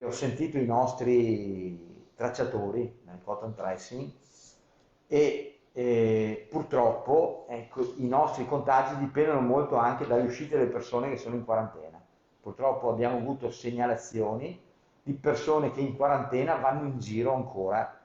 Ho sentito i nostri tracciatori nel cotton tracing e purtroppo ecco, i nostri contagi dipendono molto anche dalle uscite delle persone che sono in quarantena. Purtroppo abbiamo avuto segnalazioni di persone che in quarantena vanno in giro ancora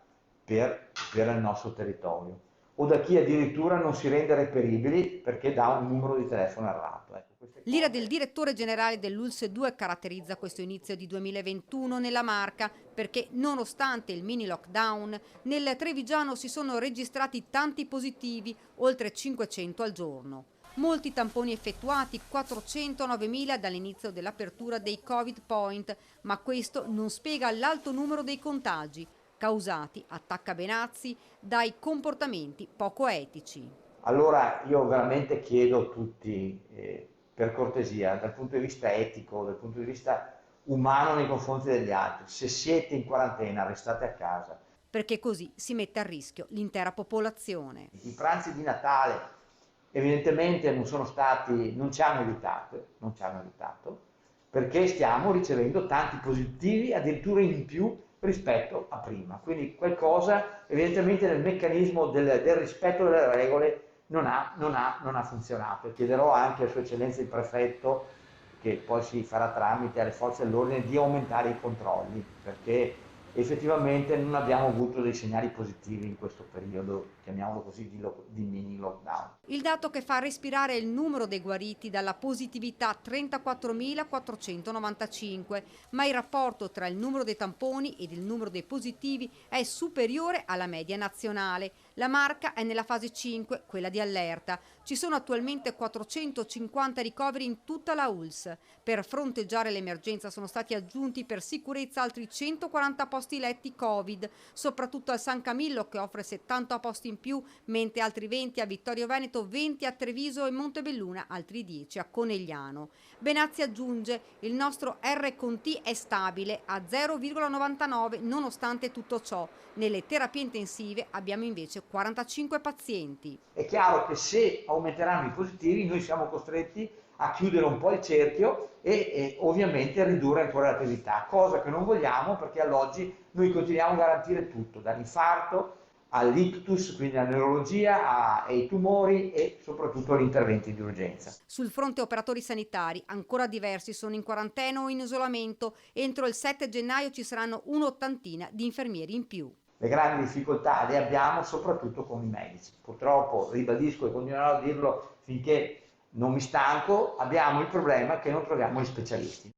per il nostro territorio o da chi addirittura non si rende reperibili perché dà un numero di telefono errato. Ecco, queste L'ira del cose. direttore generale dell'ULSS 2 caratterizza questo inizio di 2021 nella Marca perché, nonostante il mini lockdown, nel Trevigiano si sono registrati tanti positivi, oltre 500 al giorno. Molti tamponi effettuati, 409.000 dall'inizio dell'apertura dei Covid Point, ma questo non spiega l'alto numero dei contagi, causati, attacca Benazzi, dai comportamenti poco etici. Allora io veramente chiedo a tutti, per cortesia, dal punto di vista etico, dal punto di vista umano nei confronti degli altri, se siete in quarantena restate a casa. Perché così si mette a rischio l'intera popolazione. I pranzi di Natale evidentemente non ci hanno aiutato, perché stiamo ricevendo tanti positivi addirittura in più rispetto a prima. Quindi qualcosa evidentemente nel meccanismo del rispetto delle regole non ha funzionato. Chiederò anche a Sua Eccellenza il Prefetto, che poi si farà tramite alle forze dell'ordine, di aumentare i controlli, perché effettivamente non abbiamo avuto dei segnali positivi in questo periodo, chiamiamolo così, di mini lockdown. Il dato che fa respirare è il numero dei guariti dalla positività 34.495, ma il rapporto tra il numero dei tamponi ed il numero dei positivi è superiore alla media nazionale. La Marca è nella fase 5, quella di allerta. Ci sono attualmente 450 ricoveri in tutta la ULSS. Per fronteggiare l'emergenza sono stati aggiunti per sicurezza altri 140 posti letti Covid, soprattutto al San Camillo che offre 70 posti in più, mentre altri 20 a Vittorio Veneto, 20 a Treviso e Montebelluna, altri 10 a Conegliano. Benazzi aggiunge: il nostro R-Conti è stabile a 0,99 nonostante tutto ciò. Nelle terapie intensive abbiamo invece 45 pazienti. È chiaro che se aumenteranno i positivi noi siamo costretti a chiudere un po' il cerchio e ovviamente ridurre ancora l'attività, cosa che non vogliamo perché all'oggi noi continuiamo a garantire tutto, dall'infarto all'ictus, quindi alla neurologia, ai tumori e soprattutto agli interventi di urgenza. Sul fronte operatori sanitari, ancora diversi sono in quarantena o in isolamento. Entro il 7 gennaio ci saranno un'ottantina di infermieri in più. Le grandi difficoltà le abbiamo soprattutto con i medici. Purtroppo, ribadisco e continuerò a dirlo finché non mi stanco, abbiamo il problema che non troviamo gli specialisti.